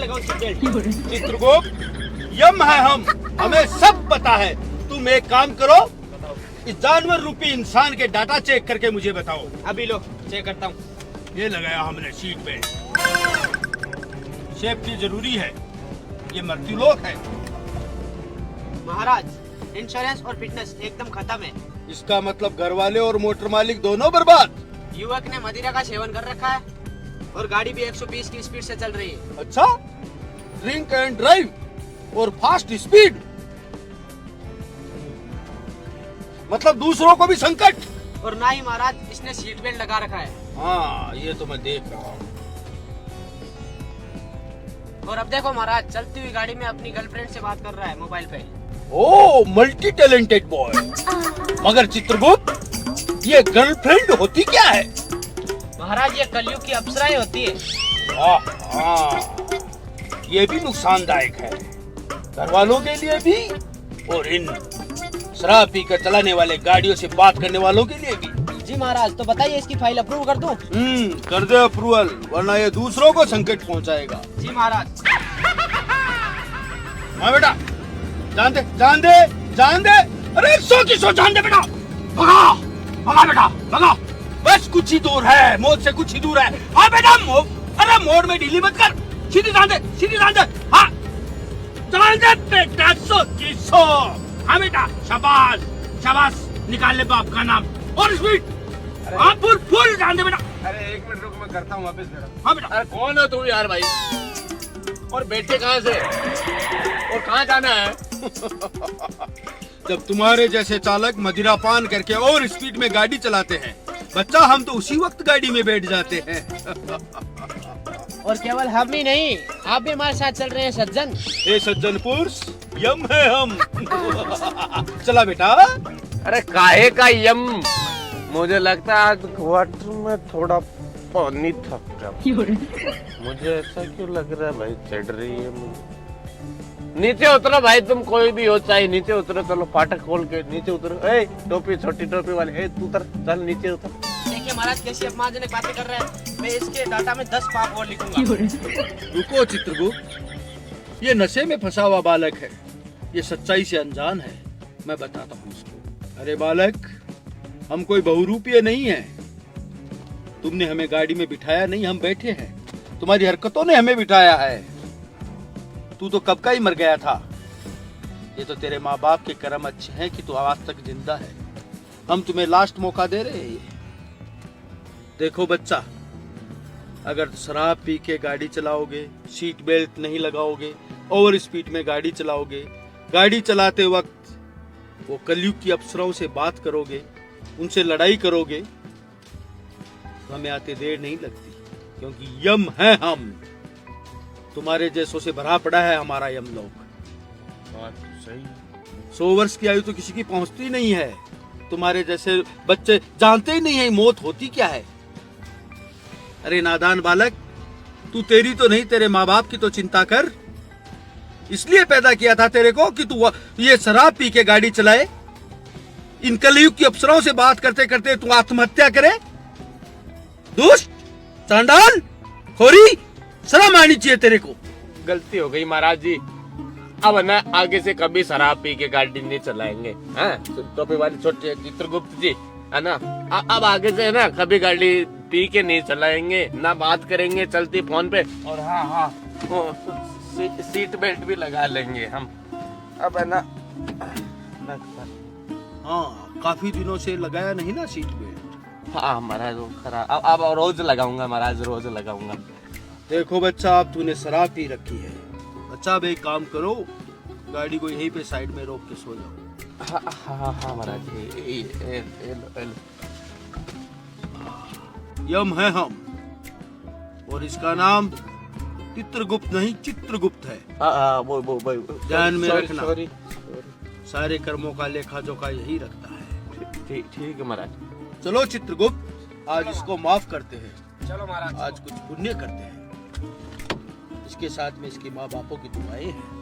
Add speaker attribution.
Speaker 1: लगाओ seat belt.
Speaker 2: Chitragupta, यम है हम, हमें सब पता है। तुम एक काम करो, इस जानवर रूपी इंसान के डाटा चेक करके मुझे बताओ।
Speaker 1: अभी लो चेक करता हूँ।
Speaker 2: ये लगाया हमने सीट बेल्ट, सेफ्टी जरूरी है, ये मृत्युलोक है।
Speaker 1: महाराज, इंश्योरेंस और फिटनेस एकदम खत्म है।
Speaker 2: इसका मतलब घर वाले और मोटर मालिक दोनों बर्बाद।
Speaker 1: युवक ने मदिरा का सेवन कर रखा है और गाड़ी भी 120 की स्पीड से चल रही है।
Speaker 2: अच्छा, ड्रिंक एंड ड्राइव और फास्ट स्पीड, मतलब दूसरों को भी संकट।
Speaker 1: और ना ही महाराज इसने सीट बेल्ट लगा रखा है।
Speaker 2: हाँ, ये तो मैं देख रहा हूँ।
Speaker 1: और अब देखो महाराज, चलती हुई गाड़ी में अपनी गर्लफ्रेंड से बात कर रहा है मोबाइल पे।
Speaker 2: ओ, मल्टी टैलेंटेड बॉय। मगर चित्रगुप्त, ये गर्लफ्रेंड होती क्या है?
Speaker 1: महाराज, ये कलयुग की अप्सराएं होती है।
Speaker 2: ये भी नुकसानदायक है, घर वालों के लिए भी और इन शराब पीकर चलाने वाले गाड़ियों से बात करने वालों के लिए भी।
Speaker 1: जी महाराज, तो बताइए इसकी फाइल अप्रूव कर दूं?
Speaker 2: कर दे अप्रूवल, वरना ये दूसरों को संकट पहुंचाएगा।
Speaker 1: जी महाराज।
Speaker 2: हाँ बेटा, जान दे जान दे जान दे। अरे 100 की 100 जान दे बेटा। भगा भगा बेटा भगा, बस कुछ ही दूर है, मौत से कुछ ही दूर है। हाँ बेटा, अरे मोड़ में ढीली मत कर, सीधी जान दे, सीधी जान दे। हाँ जान दे बेटा, 100 की 100। हाँ बेटा, शाबाश शाबाश, निकाल ले बाप का नाम और स्पीड। हाँ, फुल फुल जान दे बेटा।
Speaker 3: अरे 1 मिनट रुक, मैं करता हूँ वापस मेरा।
Speaker 2: हाँ बेटा।
Speaker 3: अरे कौन हो तुम यार भाई, और बैठे कहाँ से और कहाँ जाना है?
Speaker 2: जब तुम्हारे जैसे चालक मदिरा पान करके और स्पीड में गाड़ी चलाते हैं बच्चा, हम तो उसी वक्त गाड़ी में बैठ जाते हैं।
Speaker 1: और केवल हम ही नहीं, आप भी हमारे साथ चल रहे हैं सज्जन।
Speaker 2: हे सज्जन पुरुष, यम है हम। चला बेटा।
Speaker 3: अरे काहे का यम, मुझे लगता है आज क्वार्टर में थोड़ा पानी था। मुझे ऐसा क्यों लग रहा है भाई, चढ़ रही है मुझे। नीचे उतरो भाई, तुम कोई भी हो, चाहे नीचे उतरो। चलो फाटक खोल के नीचे उतरो। ए टोपी, छोटी टोपी वाले, ए तू उतर, चल नीचे उतर।
Speaker 1: देखिए महाराज, कैसी अपमानजनक बातें कर रहे हैं। मैं इसके डाटा में 10 पाप और लिखूंगा।
Speaker 2: रुको चित्रगुप्त, ये नशे में फंसा हुआ बालक है, ये सच्चाई से अनजान है, मैं बताता हूँ इसको। अरे बालक, हम कोई बहुरूपीय नहीं है, तुमने हमें गाड़ी में बिठाया नहीं, हम बैठे हैं, तुम्हारी हरकतों ने हमें बिठाया है। तू तो कब का ही मर गया था, ये तो तेरे माँ बाप के कर्म अच्छे हैं कि तू आज तक जिंदा है। हम तुम्हें लास्ट मौका दे रहे हैं। देखो बच्चा, अगर शराब पी के गाड़ी चलाओगे, सीट बेल्ट नहीं लगाओगे, ओवर स्पीड में गाड़ी चलाओगे, गाड़ी चलाते वक्त वो कलयुग की अप्सराओं से बात करोगे, उनसे लड़ाई करोगे, तो हमें आते देर नहीं लगती, क्योंकि यम है हम। तुम्हारे जैसों से भरा पड़ा है हमारा यमलोक।
Speaker 3: बात सही।
Speaker 2: 100 वर्ष की आयु तो किसी की पहुंचती नहीं है। तुम्हारे जैसे बच्चे जानते ही नहीं है मौत होती क्या है। अरे नादान बालक, तू तेरी तो नहीं, तेरे माँ बाप की तो चिंता कर। इसलिए पैदा किया था तेरे को कि तू ये शराब पी के गाड़ी चलाए, इन कलयुग की अप्सराओं से बात करते करते तू आत्महत्या करे। दुष्ट, चांडाल, खोरी, शर्म आनी चाहिए तेरे को।
Speaker 3: गलती हो गई महाराज जी, अब ना आगे से कभी शराब पी के गाड़ी नहीं चलाएंगे। टोपी वाले छोटे चित्रगुप्त जी, है ना, अब आगे से ना कभी गाड़ी पी के नहीं चलाएंगे, ना बात करेंगे चलती फोन पे, और हाँ सीट बेल्ट भी लगा लेंगे हम। अब है ना,
Speaker 2: हाँ, काफी दिनों से लगाया नहीं ना सीट बेल्ट।
Speaker 3: हाँ महाराज, खराब, अब रोज लगाऊंगा महाराज, रोज लगाऊंगा।
Speaker 2: देखो बच्चा, अब तूने शराब पी रखी है। बच्चा, अब एक काम करो, गाड़ी को यहीं पे साइड में रोक के सो जाओ।
Speaker 3: हाँ महाराज,
Speaker 2: यम है हम, और इसका नाम चित्रगुप्त नहीं चित्रगुप्त है।
Speaker 3: वो
Speaker 2: ध्यान में रखना, सारे कर्मों का लेखा जोखा यही रखता है।
Speaker 3: ठीक है महाराज।
Speaker 2: चलो चित्रगुप्त, आज इसको माफ करते हैं।
Speaker 3: चलो महाराज,
Speaker 2: आज कुछ पुण्य करते हैं। इसके साथ में इसके माँ बापों की दुआएं हैं।